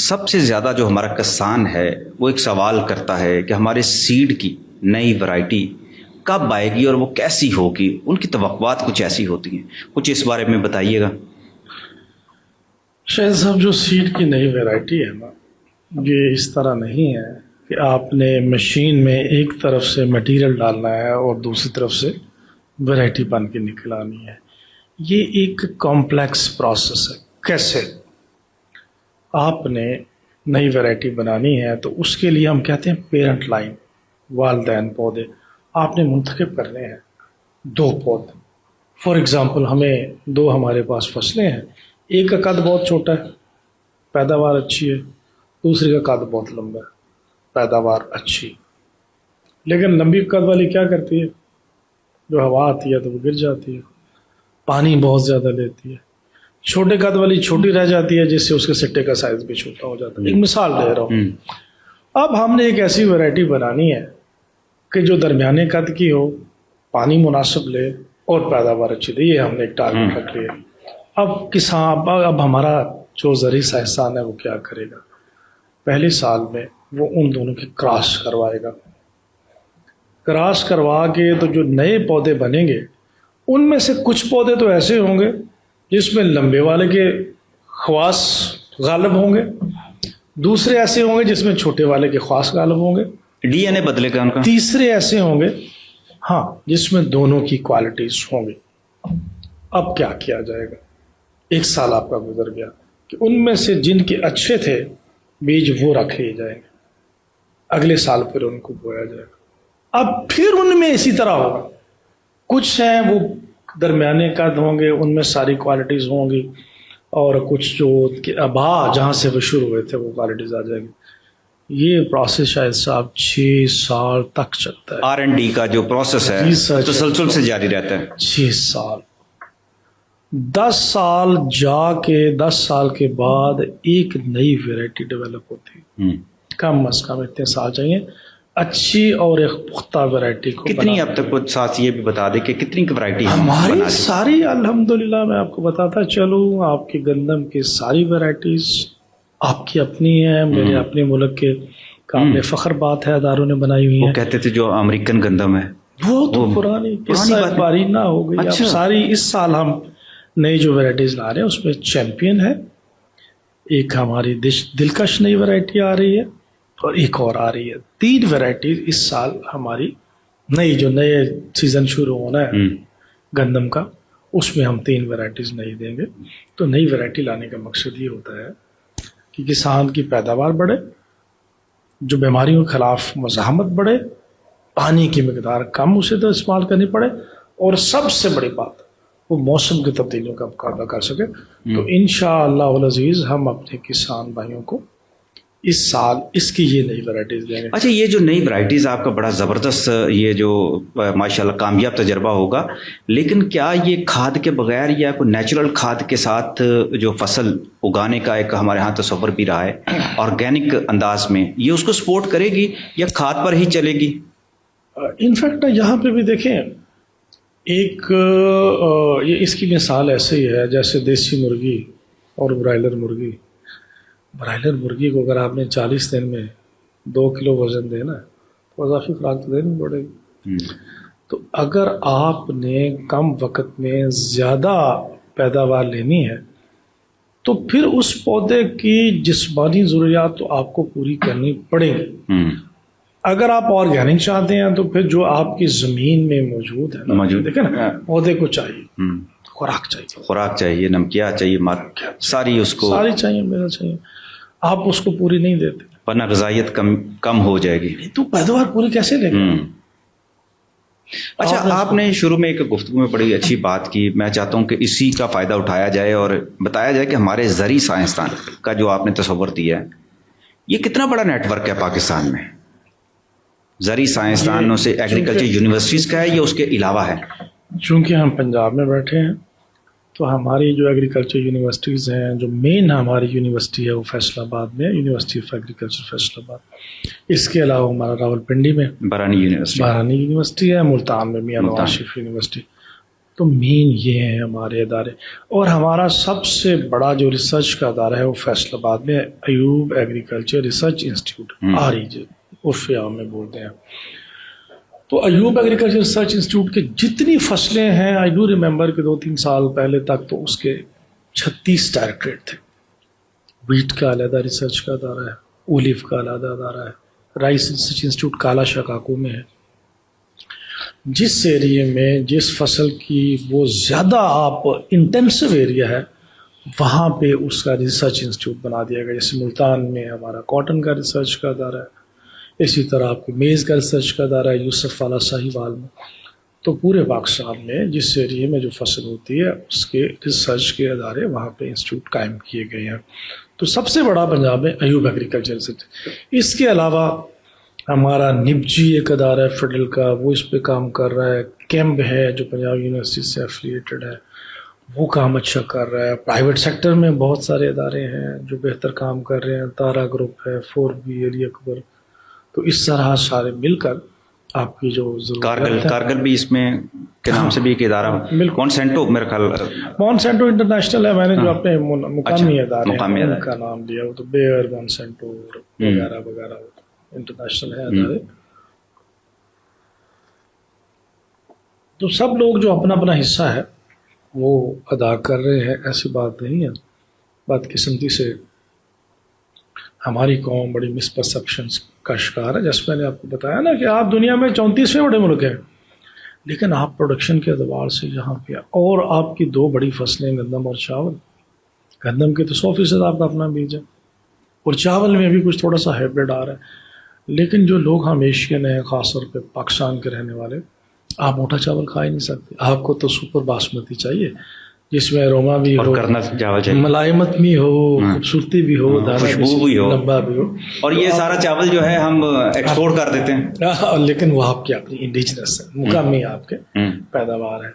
سب سے زیادہ جو ہمارا کسان ہے وہ ایک سوال کرتا ہے کہ ہمارے سیڈ کی نئی ورائٹی کب آئے گی اور وہ کیسی ہوگی، ان کی توقعات کچھ ایسی ہوتی ہیں، کچھ اس بارے میں بتائیے گا۔ شاید صاحب، جو سیڈ کی نئی ویرائٹی ہے نا، یہ اس طرح نہیں ہے کہ آپ نے مشین میں ایک طرف سے مٹیریل ڈالنا ہے اور دوسری طرف سے ویرائٹی بن کے نکل آنی ہے۔ یہ ایک کمپلیکس پروسیس ہے۔ کیسے؟ آپ نے نئی ویرائٹی بنانی ہے تو اس کے لیے ہم کہتے ہیں پیرنٹ لائن، والدین پودے آپ نے منتخب کرنے ہیں، 2 پودے۔ فار ایگزامپل ہمارے پاس فصلیں ہیں، ایک کا قد بہت چھوٹا ہے، پیداوار اچھی ہے، دوسری کا قد بہت لمبا ہے، پیداوار اچھی، لیکن لمبی قد والی کیا کرتی ہے؟ جو ہوا آتی ہے تو وہ گر جاتی ہے، پانی بہت زیادہ لیتی ہے۔ چھوٹے قد والی چھوٹی رہ جاتی ہے، جس سے اس کے سٹے کا سائز بھی چھوٹا ہو جاتا ہے۔ ایک مثال دے رہا ہوں۔ اب ہم نے ایک ایسی ویرائٹی بنانی ہے کہ جو درمیانے قد کی ہو، پانی مناسب لے اور پیداوار اچھی دے۔ یہ ہم نے ایک ٹارگٹ رکھ لیا۔ اب ہمارا جو زرعی سائنسدان ہے وہ کیا کرے گا؟ پہلے سال میں وہ ان دونوں کی کراس کروائے گا۔ کراس کروا کے تو جو نئے پودے بنیں گے، ان میں سے کچھ پودے تو ایسے ہوں گے جس میں لمبے والے کے خواص غالب ہوں گے، دوسرے ایسے ہوں گے جس میں چھوٹے والے کے خواص غالب ہوں گے، ڈی این اے بدلے گا ان کا، تیسرے ایسے ہوں گے جس میں دونوں کی کوالٹیز ہوں گی۔ اب کیا کیا جائے گا؟ 1 سال آپ کا گزر گیا کہ ان میں سے جن کے اچھے تھے بیج وہ رکھ لیے جائیں گے، اگلے سال پھر ان کو بویا جائے گا۔ اب پھر ان میں اسی طرح ہوگا، کچھ ہیں وہ درمیانے قد ہوں گے، ان میں ساری کوالٹیز ہوں گی، اور کچھ جو ابا جہاں سے وہ شروع ہوئے تھے وہ کوالٹیز آ جائیں گی۔ یہ پروسیس شاید صاحب 6 سال تک چلتا ہے۔ R&D کا جو پروسیس ہے تسلسل سے جاری رہتا ہے۔ 6 سال، 10 سال جا کے 10 سال کے بعد ایک نئی ویرائٹی ڈیولپ ہوتی ہے۔ کم از کم اتنے سال چاہیے اچھی اور ایک پختہ ویرائٹی کو۔ کتنی اب تک کچھ ساتھ یہ بھی بتا دیں کہ کتنی ورائٹی ہماری ساری الحمدللہ میں آپ کو بتاتا چلوں، آپ کی گندم کی ساری ویرائٹیز آپ کی اپنی ہیں، میرے اپنے ملک کے قابل فخر بات ہے اداروں نے بنائی ہوئی ہیں۔ وہ کہتے تھے جو امریکن گندم ہے وہ تو پرانی باری نہ ہو گئی۔ اب ساری اس سال ہم نئی جو ویرائٹیز لا رہے ہیں اس میں چیمپئن ہے، ایک ہماری دلکش نئی ویرائٹی آ رہی ہے، اور ایک اور آ رہی ہے۔ 3 ویرائٹیز اس سال ہماری نئی، جو نئے سیزن شروع ہونا ہے گندم کا، اس میں ہم 3 ویرائٹیز نئی دیں گے۔ تو نئی ویرائٹی لانے کا مقصد یہ ہوتا ہے کہ کسان کی پیداوار بڑھے، جو بیماریوں کے خلاف مزاحمت بڑھے، پانی کی مقدار کم اسے تو استعمال کرنی پڑے، اور سب سے بڑی بات وہ موسم کی تبدیلیوں کا مقابلہ کر سکے۔ تو انشاءاللہ العزیز ہم اپنے کسان بھائیوں کو اس سال اس کی یہ نئی ورائٹیز دیں گے۔ اچھا، یہ جو نئی ورائٹیز آپ کا بڑا زبردست، یہ جو ماشاءاللہ کامیاب تجربہ ہوگا، لیکن کیا یہ کھاد کے بغیر یا کوئی نیچرل کھاد کے ساتھ جو فصل اگانے کا ایک ہمارے ہاں تصور بھی رہا ہے آرگینک انداز میں، یہ اس کو سپورٹ کرے گی یا کھاد پر ہی چلے گی؟ انفیکٹ یہاں پہ بھی دیکھیں، ایک یہ اس کی مثال ایسے ہی ہے جیسے دیسی مرغی اور برائلر مرغی۔ برائلر مرغی کو اگر آپ نے 40 دن میں 2 کلو وزن دینا ہے تو اضافی خوراک تو دینی پڑے گی۔ تو اگر آپ نے کم وقت میں زیادہ پیداوار لینی ہے تو پھر اس پودے کی جسمانی ضروریات تو آپ کو پوری کرنی پڑے گی۔ اگر آپ آرگینک چاہتے ہیں تو پھر جو آپ کی زمین میں موجود ہے، دیکھیں نا، پودے کو چاہیے خوراک چاہیے، نمکیات چاہیے، ساری اس کو ساری چاہیے، میرا چاہیے، آپ اس کو پوری نہیں دیتے ورنہ غذائیت کم ہو جائے گی، تو پیداوار پوری کیسے لے گا؟ اچھا، آپ نے شروع میں ایک گفتگو میں بڑی اچھی بات کی، میں چاہتا ہوں کہ اسی کا فائدہ اٹھایا جائے اور بتایا جائے کہ ہمارے زرعی سائنسدان کا جو آپ نے تصور دیا ہے، یہ کتنا بڑا نیٹ ورک ہے پاکستان میں؟ زرعی سائنسدانوں سے ایگریکلچر یونیورسٹیز کا ہے یا اس کے علاوہ ہے؟ چونکہ ہم پنجاب میں بیٹھے ہیں تو ہماری جو ایگریکلچر یونیورسٹیز ہیں، جو مین ہماری یونیورسٹی ہے وہ فیصل آباد میں، یونیورسٹی آف ایگریکلچر فیصل آباد۔ اس کے علاوہ ہمارا راول پنڈی میں بارانی یونیورسٹی ہے، ملتان میں میاں نواز شریف یونیورسٹی۔ تو مین یہ ہیں ہمارے ادارے. اور ہمارا سب سے بڑا جو ریسرچ کا ادارہ ہے وہ فیصل آباد میں Ayub agriculture research institute REJ عرف عام میں بولتے ہیں. تو ایوب ایگریکلچر ریسرچ انسٹیٹیوٹ کے جتنی فصلیں ہیں آئی ڈو ریمبر کہ 2-3 سال پہلے تک تو اس کے 36 ڈائریکٹریٹ تھے. ویٹ کا علیحدہ ریسرچ کا ادارہ ہے, اولیو کا علیحدہ ادارہ ہے, رائس ریسرچ انسٹیٹیوٹ کالا شکاکو میں ہے. جس ایریے میں جس فصل کی وہ زیادہ آپ انٹینسو ایریا ہے وہاں پہ اس کا ریسرچ انسٹیٹیوٹ بنا دیا گیا. جیسے ملتان میں ہمارا کاٹن کا ریسرچ کا ادارہ ہے, اسی طرح آپ کو میز کا ریسرچ کا ادارہ ہے یوسف والا ساہیوال میں. تو پورے پاکستان میں جس ایریے میں جو فصل ہوتی ہے اس کے ریسرچ کے ادارے وہاں پہ انسٹیٹیوٹ قائم کیے گئے ہیں. تو سب سے بڑا پنجاب میں ایوب ایگریکلچر ریسرچ. اس کے علاوہ ہمارا نبجی ایک ادارہ ہے فیڈرل کا, وہ اس پہ کام کر رہا ہے. کیمب ہے جو پنجاب یونیورسٹی سے ایفیلیٹڈ ہے, وہ کام اچھا کر رہا ہے. پرائیویٹ سیکٹر میں بہت سارے ادارے ہیں جو بہتر کام کر رہے ہیں. تارا گروپ ہے, 4B علی اکبر. تو اس طرح سارے مل کر آپ کی جو ضرورت ہے. کارگل بھی اس میں کے نام سے بھی ایک ادارہ, مونسینٹو میرا خیال, مونسینٹو انٹرنیشنل ہے. میں نے جو اپنے مقامی ادارے ہیں ان کا نام لیا, وہ تو بیئر مونسینٹو وغیرہ وغیرہ انٹرنیشنل ہے ادارے. تو سب لوگ جو اپنا اپنا حصہ ہے وہ ادا کر رہے ہیں, ایسی بات نہیں ہے. بدقسمتی سے ہماری قوم بڑی مس پرسپشنس کا شکار ہے. جیسے میں نے آپ کو بتایا نا کہ آپ دنیا میں 34ویں بڑے ملک ہیں, لیکن آپ پروڈکشن کے اعتبار سے یہاں پہ اور آپ کی 2 بڑی فصلیں گندم اور چاول. گندم کے تو 100% آپ کا اپنا بیج ہے, اور چاول میں بھی کچھ تھوڑا سا ہائبرڈ آ رہا ہے. لیکن جو لوگ ہم ایشین ہیں, خاص طور پہ پاکستان کے رہنے والے, آپ موٹا چاول کھا ہی نہیں سکتے. آپ کو تو سپر باسمتی چاہیے جس میں اروما بھی ہو, ملائمت بھی ہو, خوبصورتی بھی ہو, خوشبو بھی ہو, لمبا بھی ہو. اور یہ سارا چاول جو ہے ہم ایکسپورٹ کر دیتے ہیں, لیکن وہ آپ کی اپنی انڈیجنس ہے, مقامی آپ کے پیداوار ہے.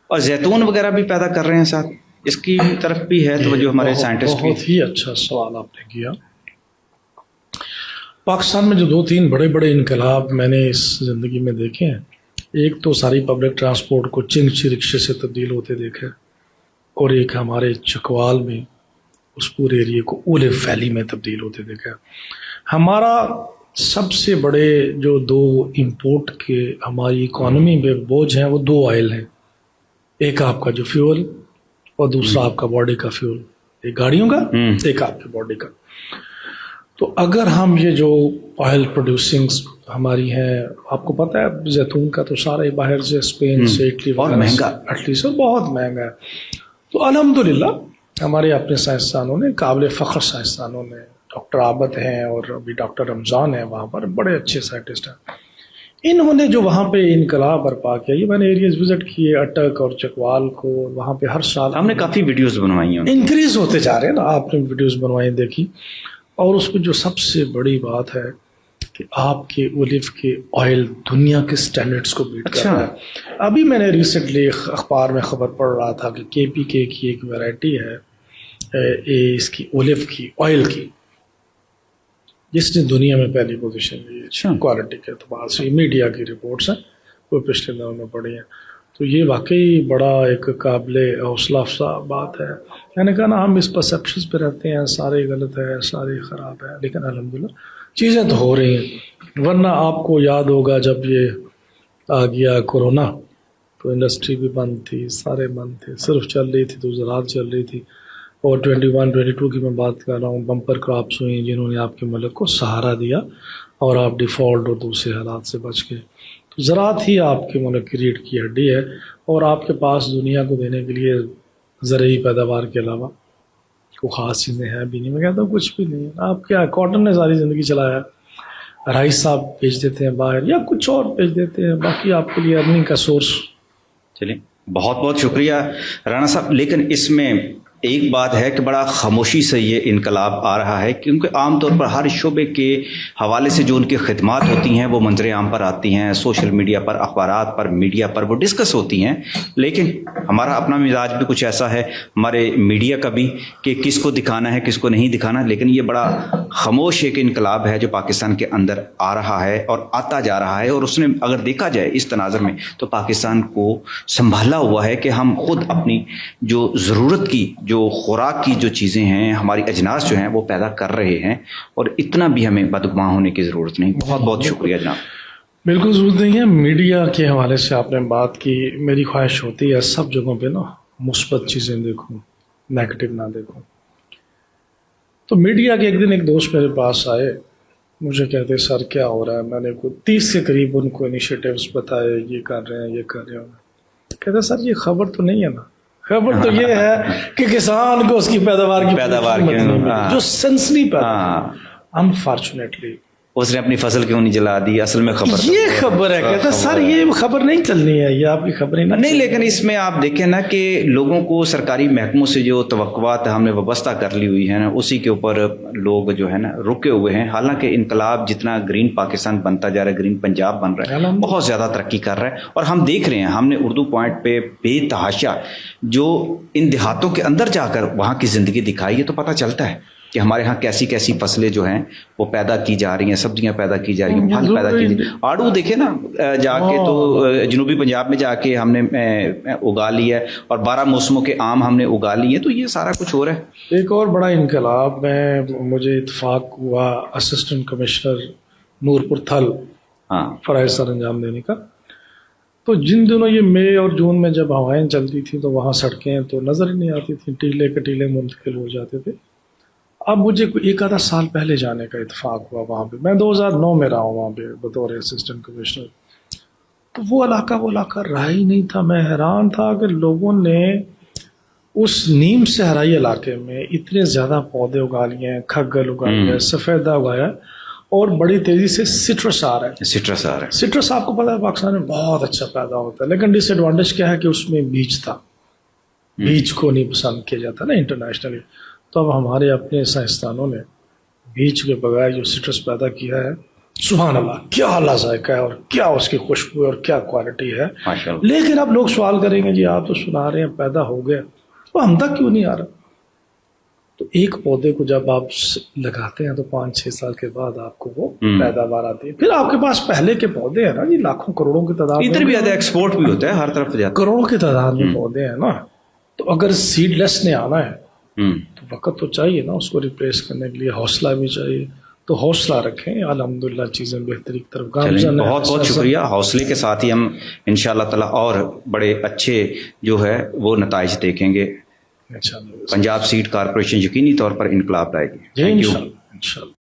اور زیتون وغیرہ بھی پیدا کر رہے ہیں ساتھ, اس کی طرف بھی ہے توجہ ہمارے سائنٹسٹ کی. بہت ہی اچھا سوال آپ نے کیا. پاکستان میں جو 2-3 بڑے بڑے انقلاب میں نے اس زندگی میں دیکھے ہیں, ایک تو ساری پبلک ٹرانسپورٹ کو چنگچی رکشے سے تبدیل ہوتے دیکھا, اور ایک ہمارے چکوال میں اس پورے ایریے کو اولیو ویلی میں تبدیل ہوتے دیکھا. ہمارا سب سے بڑے جو 2 امپورٹ کے ہماری اکانومی میں بوجھ ہیں وہ 2 آئل ہیں. ایک آپ کا جو فیول اور دوسرا آپ کا باڈی کا فیول, ایک گاڑیوں کا, ایک آپ کی باڈی کا. تو اگر ہم یہ جو آئل پروڈیوسنگ ہماری ہیں, آپ کو پتہ ہے زیتون کا تو سارا ہی باہر سے اسپین سے اٹلی اور مہنگا, اٹلی سے بہت مہنگا ہے. تو الحمدللہ ہمارے اپنے سائنسدانوں نے, قابل فخر سائنسدانوں نے, ڈاکٹر عابد ہیں اور ابھی ڈاکٹر رمضان ہیں وہاں پر, بڑے اچھے سائنٹسٹ ہیں. انہوں نے جو وہاں پہ انقلاب برپا کیا, یہ میں نے ایریاز وزٹ کیے اٹک اور چکوال کو, وہاں پہ ہر سال ہم نے کافی ویڈیوز بنوائی ہیں, انکریز ہوتے جا رہے ہیں نا. آپ نے ویڈیوز بنوائی دیکھی, اور اس میں جو سب سے بڑی بات ہے کہ آپ کے اولیو کے آئل دنیا کے سٹینڈرڈز کو بیٹ کر رہا ہے. ابھی میں نے ریسنٹلی اخبار میں خبر پڑھ رہا تھا کہ KPK کی ایک ویرائٹی ہے اس کی اولیو کی آئل کی, جس نے دنیا میں پہلی پوزیشن لی ہے کوالٹی کے اعتبار سے. میڈیا کی رپورٹس ہیں, وہ پچھلے دنوں میں پڑھی ہیں. تو یہ واقعی بڑا ایک قابل حوصلہ افزا بات ہے. میں نے کہا نا, ہم اس پرسیپشنز پہ رہتے ہیں سارے غلط ہے, سارے خراب ہے, لیکن الحمدللہ چیزیں تو ہو رہی ہیں. ورنہ آپ کو یاد ہوگا جب یہ آ گیا کورونا تو انڈسٹری بھی بند تھی, سارے بند تھے, صرف چل رہی تھی تو زراعت چل رہی تھی. اور 21-22 کی میں بات کر رہا ہوں, بمپر کراپس ہوئی جنہوں نے آپ کے ملک کو سہارا دیا اور آپ ڈیفالٹ اور دوسرے حالات سے بچ گئے. تو زراعت ہی آپ کے ملک کی ریڑھ کی ہڈی ہے, اور آپ کے پاس دنیا کو دینے کے لیے زرعی پیداوار کے علاوہ کوئی خاص چیزیں ہیں بھی نہیں. میں کہتا ہوں کچھ بھی نہیں. آپ کیا کاٹن نے ساری زندگی چلایا, رائس آپ بیچ دیتے ہیں باہر یا کچھ اور بیچ دیتے ہیں, باقی آپ کے لیے ارننگ کا سورس. چلیے بہت بہت شکریہ رانا صاحب. لیکن اس میں ایک بات ہے کہ بڑا خاموشی سے یہ انقلاب آ رہا ہے، کیونکہ عام طور پر ہر شعبے کے حوالے سے جو ان کی خدمات ہوتی ہیں وہ منظر عام پر آتی ہیں، سوشل میڈیا پر، اخبارات پر، میڈیا پر وہ ڈسکس ہوتی ہیں، لیکن ہمارا اپنا مزاج بھی کچھ ایسا ہے ہمارے میڈیا کا بھی کہ کس کو دکھانا ہے کس کو نہیں دکھانا، لیکن یہ بڑا خاموش ایک انقلاب ہے جو پاکستان کے اندر آ رہا ہے اور آتا جا رہا ہے، اور اس نے اگر دیکھا جائے اس تناظر میں تو پاکستان کو سنبھالا ہوا ہے کہ ہم خود اپنی جو ضرورت کی، جو خوراک کی جو چیزیں ہیں، ہماری اجناس جو ہیں وہ پیدا کر رہے ہیں، اور اتنا بھی ہمیں بدگمان ہونے کی ضرورت نہیں۔ بہت بہت شکریہ جناب۔ بالکل ضرورت نہیں ہے۔ میڈیا کے حوالے سے آپ نے بات کی، میری خواہش ہوتی ہے سب جگہوں پہ نا مثبت چیزیں دیکھوں، نیگیٹو نہ دیکھوں۔ تو میڈیا کے ایک دن ایک دوست میرے پاس آئے، مجھے کہتے سر کیا ہو رہا ہے، میں نے کوئی 30 کے قریب ان کو انیشیٹیوز بتائے، یہ کر رہے ہیں یہ کر رہے ہیں۔ کہتے سر یہ خبر تو نہیں ہے نا، خبر تو یہ ہے کہ کسان کو اس کی پیداوار جو سنسنی پیدا، انفارچونیٹلی اس نے اپنی فصل کیوں نہیں جلا دی، اصل میں خبر یہ خبر ہے۔ کہتا سر یہ خبر نہیں چلنی ہے، یہ آپ کی خبریں نہیں، لیکن اس میں آپ دیکھیں نا کہ لوگوں کو سرکاری محکموں سے جو توقعات ہم نے وابستہ کر لی ہوئی ہے نا، اسی کے اوپر لوگ جو ہے نا رکے ہوئے ہیں۔ حالانکہ انقلاب جتنا گرین پاکستان بنتا جا رہا ہے، گرین پنجاب بن رہا ہے، بہت زیادہ ترقی کر رہا ہے، اور ہم دیکھ رہے ہیں، ہم نے اردو پوائنٹ پہ بے تحاشا جو ان دیہاتوں کے اندر جا کر وہاں کی زندگی دکھائی ہے تو پتہ چلتا ہے کہ ہمارے ہاں کیسی کیسی فصلیں جو ہیں وہ پیدا کی جا رہی ہیں، سبزیاں پیدا کی جا رہی ہیں، پھل پیدا کی جا رہی ہیں۔ آڑو دیکھیں نا جا کے تو جنوبی پنجاب میں جا کے ہم نے اگا لیا ہے، اور 12 موسموں کے آم ہم نے اگا لیے، تو یہ سارا کچھ ہو رہا ہے۔ ایک اور بڑا انقلاب میں مجھے اتفاق ہوا اسسٹنٹ کمشنر نورپور تھل فرائض سر انجام دینے کا۔ تو جن دنوں یہ مئی اور جون میں جب ہوائیں چلتی تھیں تو وہاں سڑکیں تو نظر ہی نہیں آتی تھیں، ٹیلے کٹیلے منتقل ہو جاتے تھے۔ اب مجھے کوئی 1 آدھا سال پہلے جانے کا اتفاق ہوا وہاں پہ، میں 2009 میں رہا ہوں وہاں پہ بطور اسسٹنٹ کمشنر۔ تو وہ علاقہ رہا ہی نہیں تھا۔ میں حیران تھا کہ لوگوں نے اس نیم صحرائی علاقے میں اتنے زیادہ پودے اگا لیے ہیں، کھگل اگا لیا ہے، سفیدہ اگایا، اور بڑی تیزی سے سٹرس آ رہا ہے۔ سٹرس آپ کو پتا ہے پاکستان میں بہت اچھا پیدا ہوتا ہے، لیکن ڈس ایڈوانٹیج کیا ہے کہ اس میں بیج تھا، بیج کو نہیں پسند کیا جاتا نا انٹرنیشنلی۔ تو اب ہمارے اپنے سائنسدانوں نے بیج کے بغیر جو سٹرس پیدا کیا ہے، سبحان اللہ کیا اعلیٰ ذائقہ ہے، اور کیا اس کی خوشبو ہے، اور کیا کوالٹی ہے۔ لیکن اب لوگ سوال کریں گے جی آپ تو سنا رہے ہیں پیدا ہو گیا، تو ہم تک کیوں نہیں آ رہا؟ تو ایک پودے کو جب آپ لگاتے ہیں تو 5-6 سال کے بعد آپ کو وہ پیداوار آتی ہے۔ پھر آپ کے پاس پہلے کے پودے ہیں نا جی، لاکھوں کروڑوں کی تعداد میں، ادھر بھی آتا ہے، ایکسپورٹ بھی ہوتا ہے ہر طرف جاتا ہے، کروڑوں کی تعداد میں پودے ہیں نا۔ تو اگر سیڈ لیس نے آنا ہے تو وقت تو چاہیے نا اس کو ریپلیس کرنے کے لیے، حوصلہ بھی چاہیے۔ تو حوصلہ رکھیں، الحمدللہ چیزیں بہتری کی طرف گامزن ہیں۔ بہت بہت شکریہ۔ حوصلے کے ساتھ ہی ہم انشاءاللہ تعالی اور بڑے اچھے جو ہے وہ نتائج دیکھیں گے۔ پنجاب سیڈ کارپوریشن یقینی طور پر انقلاب لائے گی۔ انشاءاللہ۔